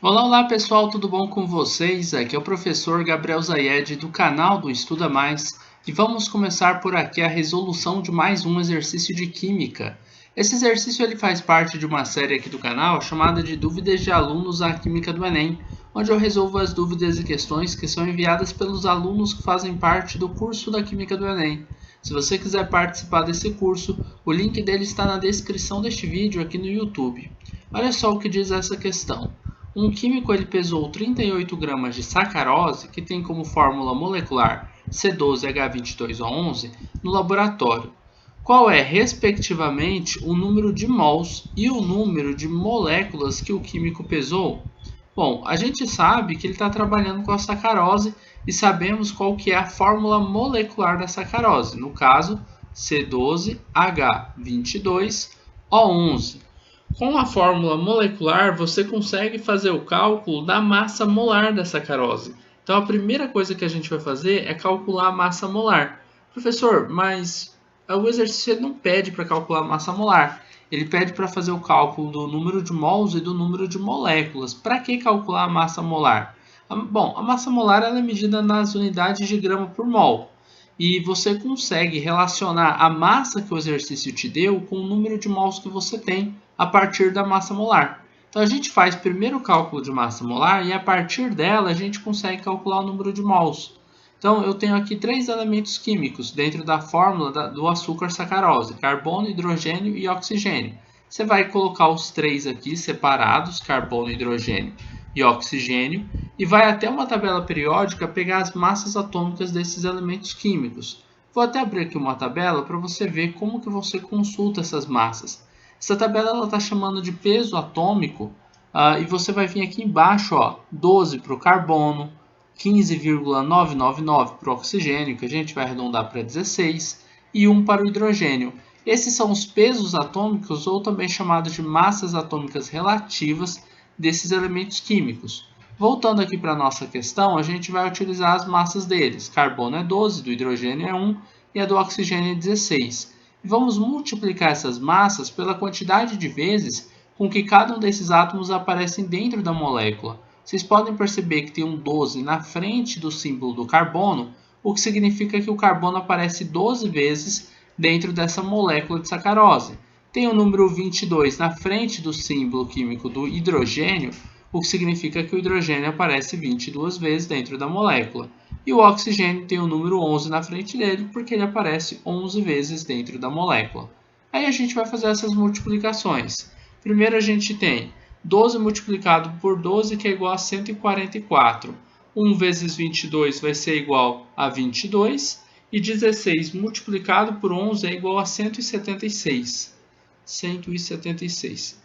Olá, olá pessoal, tudo bom com vocês? Aqui é o professor Gabriel Zayed do canal do Estuda Mais e vamos começar por aqui a resolução de mais um exercício de Química. Esse exercício ele faz parte de uma série aqui do canal chamada de Dúvidas de Alunos à Química do Enem, onde eu resolvo as dúvidas e questões que são enviadas pelos alunos que fazem parte do curso da Química do Enem. Se você quiser participar desse curso, o link dele está na descrição deste vídeo aqui no YouTube. Olha só o que diz essa questão. Um químico ele pesou 38 gramas de sacarose, que tem como fórmula molecular C12H22O11, no laboratório. Qual é, respectivamente, o número de mols e o número de moléculas que o químico pesou? Bom, a gente sabe que ele está trabalhando com a sacarose e sabemos qual que é a fórmula molecular da sacarose, no caso C12H22O11. Com a fórmula molecular, você consegue fazer o cálculo da massa molar da sacarose. Então, a primeira coisa que a gente vai fazer é calcular a massa molar. Professor, mas o exercício não pede para calcular a massa molar. Ele pede para fazer o cálculo do número de mols e do número de moléculas. Para que calcular a massa molar? Bom, a massa molar ela é medida nas unidades de grama por mol. E você consegue relacionar a massa que o exercício te deu com o número de mols que você tem a partir da massa molar. Então a gente faz primeiro o cálculo de massa molar e a partir dela a gente consegue calcular o número de mols. Então eu tenho aqui três elementos químicos dentro da fórmula do açúcar sacarose: carbono, hidrogênio e oxigênio. Você vai colocar os três aqui separados, carbono, hidrogênio e oxigênio, e vai até uma tabela periódica pegar as massas atômicas desses elementos químicos. Vou até abrir aqui uma tabela para você ver como que você consulta essas massas. Essa tabela está chamando de peso atômico, e você vai vir aqui embaixo, ó, 12 para o carbono, 15,999 para o oxigênio, que a gente vai arredondar para 16, e 1 para o hidrogênio. Esses são os pesos atômicos, ou também chamados de massas atômicas relativas, desses elementos químicos. Voltando aqui para a nossa questão, a gente vai utilizar as massas deles. Carbono é 12, do hidrogênio é 1 e a do oxigênio é 16. E vamos multiplicar essas massas pela quantidade de vezes com que cada um desses átomos aparecem dentro da molécula. Vocês podem perceber que tem um 12 na frente do símbolo do carbono, o que significa que o carbono aparece 12 vezes dentro dessa molécula de sacarose. Tem o número 22 na frente do símbolo químico do hidrogênio, o que significa que o hidrogênio aparece 22 vezes dentro da molécula. E o oxigênio tem o número 11 na frente dele, porque ele aparece 11 vezes dentro da molécula. Aí a gente vai fazer essas multiplicações. Primeiro a gente tem 12 multiplicado por 12, que é igual a 144. 1 vezes 22 vai ser igual a 22. E 16 multiplicado por 11 é igual a 176. 176.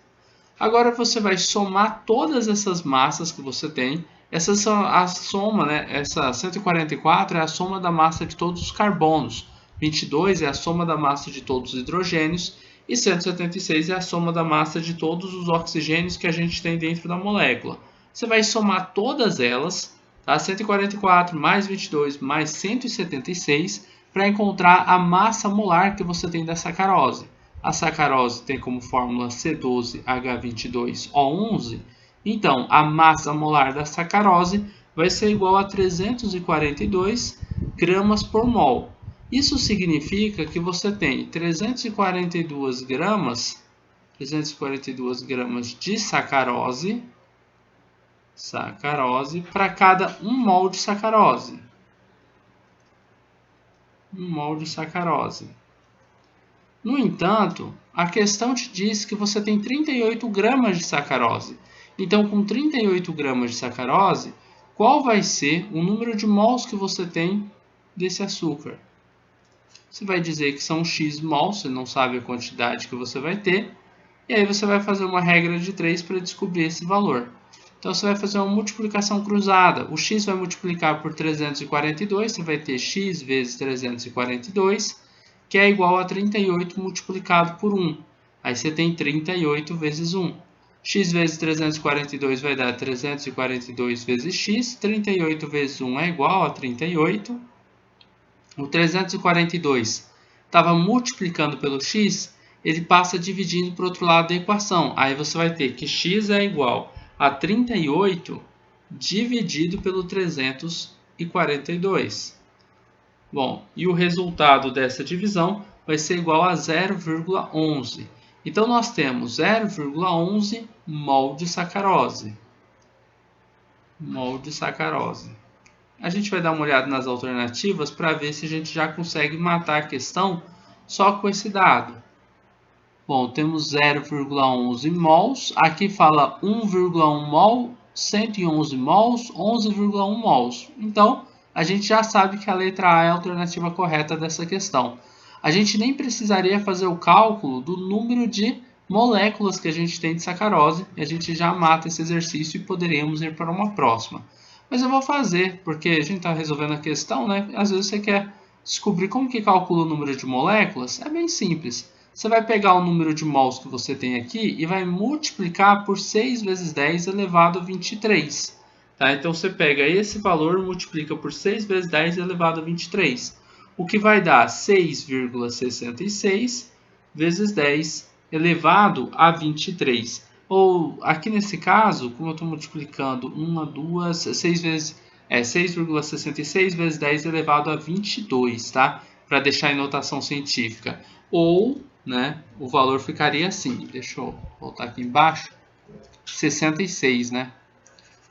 Agora você vai somar todas essas massas que você tem. Essa são a soma, né? Essa 144 é a soma da massa de todos os carbonos. 22 é a soma da massa de todos os hidrogênios. E 176 é a soma da massa de todos os oxigênios que a gente tem dentro da molécula. Você vai somar todas elas, tá? 144 mais 22 mais 176, para encontrar a massa molar que você tem da sacarose. A sacarose tem como fórmula C12H22O11, então a massa molar da sacarose vai ser igual a 342 gramas por mol. Isso significa que você tem 342 gramas de sacarose para cada 1 mol de sacarose. 1 mol de sacarose. No entanto, a questão te diz que você tem 38 gramas de sacarose. Então, com 38 gramas de sacarose, qual vai ser o número de mols que você tem desse açúcar? Você vai dizer que são X mols, você não sabe a quantidade que você vai ter, e aí você vai fazer uma regra de 3 para descobrir esse valor. Então você vai fazer uma multiplicação cruzada. O X vai multiplicar por 342, você vai ter X vezes 342, que é igual a 38 multiplicado por 1. Aí você tem 38 vezes 1. X vezes 342 vai dar 342 vezes x. 38 vezes 1 é igual a 38. O 342 estava multiplicando pelo x, ele passa dividindo para o outro lado da equação. Aí você vai ter que x é igual a 38 dividido pelo 342. Bom, e o resultado dessa divisão vai ser igual a 0,11. Então, nós temos 0,11 mol de sacarose. Mol de sacarose. A gente vai dar uma olhada nas alternativas para ver se a gente já consegue matar a questão só com esse dado. Bom, temos 0,11 mols. Aqui fala 1,1 mol, 111 mols, 11,1 mols. Então, a gente já sabe que a letra A é a alternativa correta dessa questão. A gente nem precisaria fazer o cálculo do número de moléculas que a gente tem de sacarose. A gente já mata esse exercício e poderíamos ir para uma próxima. Mas eu vou fazer, porque a gente está resolvendo a questão, né? Às vezes você quer descobrir como que calcula o número de moléculas. É bem simples. Você vai pegar o número de mols que você tem aqui e vai multiplicar por 6 vezes 10 elevado a 23. Tá? Então, você pega esse valor e multiplica por 6 vezes 10 elevado a 23. O que vai dar 6,66 vezes 10 elevado a 23. Ou, aqui nesse caso, como eu estou multiplicando 6,66 vezes 10 elevado a 22, tá? Para deixar em notação científica. Ou, né, o valor ficaria assim. Deixa eu voltar aqui embaixo. 66, né?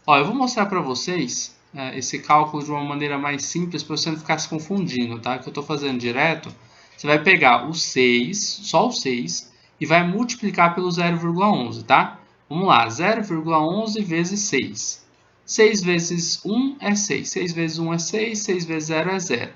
Ó, eu vou mostrar para vocês esse cálculo de uma maneira mais simples para você não ficar se confundindo, tá? Que eu estou fazendo direto. Você vai pegar o 6, só o 6, e vai multiplicar pelo 0,11, tá? Vamos lá, 0,11 vezes 6. 6 vezes 1 é 6, 6 vezes 1 é 6, 6 vezes 0 é 0.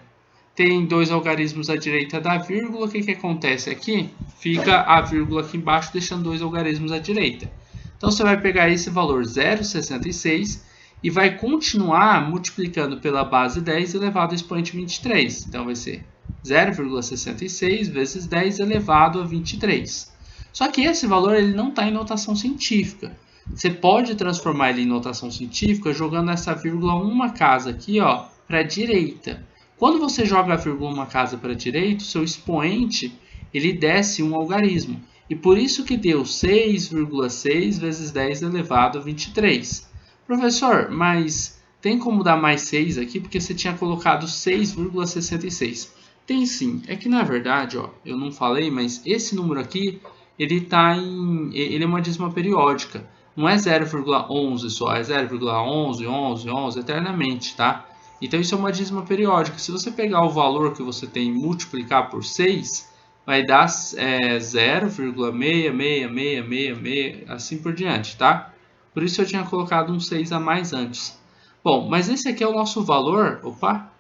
Tem dois algarismos à direita da vírgula, o que acontece aqui? Fica a vírgula aqui embaixo, deixando dois algarismos à direita. Então, você vai pegar esse valor 0,66 e vai continuar multiplicando pela base 10 elevado ao expoente 23. Então, vai ser 0,66 vezes 10 elevado a 23. Só que esse valor ele não está em notação científica. Você pode transformar ele em notação científica jogando essa vírgula uma casa aqui para a direita. Quando você joga a vírgula uma casa para a direita, o seu expoente ele desce um algarismo. E por isso que deu 6,6 vezes 10 elevado a 23. Professor, mas tem como dar mais 6 aqui? Porque você tinha colocado 6,66. Tem sim. É que na verdade, eu não falei, mas esse número aqui, ele é uma dízima periódica. Não é 0,11 só, é 0,11, 11, 11, eternamente, tá? Então isso é uma dízima periódica. Se você pegar o valor que você tem e multiplicar por 6... vai dar 0,66666, assim por diante, tá? Por isso eu tinha colocado um 6 a mais antes. Bom, mas esse aqui é o nosso valor,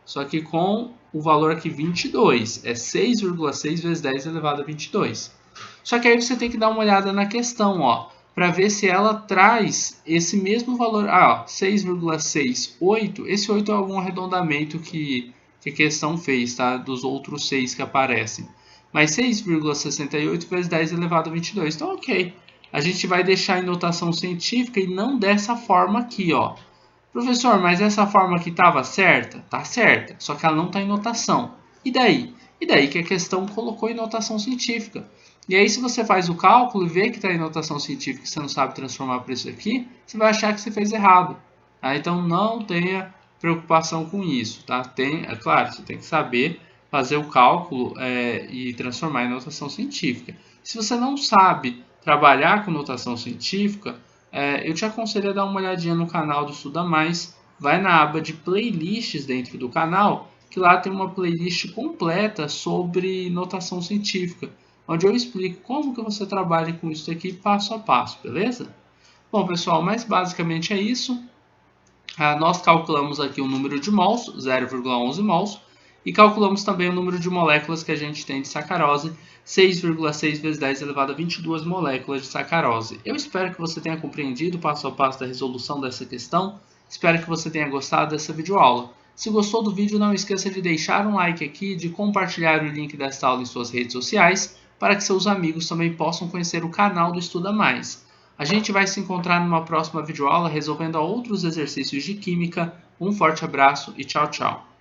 só que com o valor aqui 22. É 6,6 vezes 10 elevado a 22. Só que aí você tem que dar uma olhada na questão, para ver se ela traz esse mesmo valor. 6,68, esse 8 é algum arredondamento que a questão fez, tá? Dos outros 6 que aparecem. Mas 6,68 vezes 10 elevado a 22. Então, ok. A gente vai deixar em notação científica e não dessa forma aqui, Professor, mas essa forma aqui estava certa? Está certa, só que ela não está em notação. E daí? E daí que a questão colocou em notação científica. E aí, se você faz o cálculo e vê que está em notação científica e você não sabe transformar para isso aqui, você vai achar que você fez errado. Tá? Então, não tenha preocupação com isso. Tá? É claro, você tem que saber fazer o cálculo e transformar em notação científica. Se você não sabe trabalhar com notação científica, eu te aconselho a dar uma olhadinha no canal do Estuda Mais. Vai na aba de playlists dentro do canal, que lá tem uma playlist completa sobre notação científica, onde eu explico como que você trabalha com isso aqui passo a passo, beleza? Bom, pessoal, mas basicamente é isso. Nós calculamos aqui o número de mols, 0,11 mols, e calculamos também o número de moléculas que a gente tem de sacarose, 6,6 vezes 10 elevado a 22 moléculas de sacarose. Eu espero que você tenha compreendido o passo a passo da resolução dessa questão. Espero que você tenha gostado dessa videoaula. Se gostou do vídeo, não esqueça de deixar um like aqui e de compartilhar o link desta aula em suas redes sociais, para que seus amigos também possam conhecer o canal do Estuda Mais. A gente vai se encontrar numa próxima videoaula resolvendo outros exercícios de química. Um forte abraço e tchau, tchau!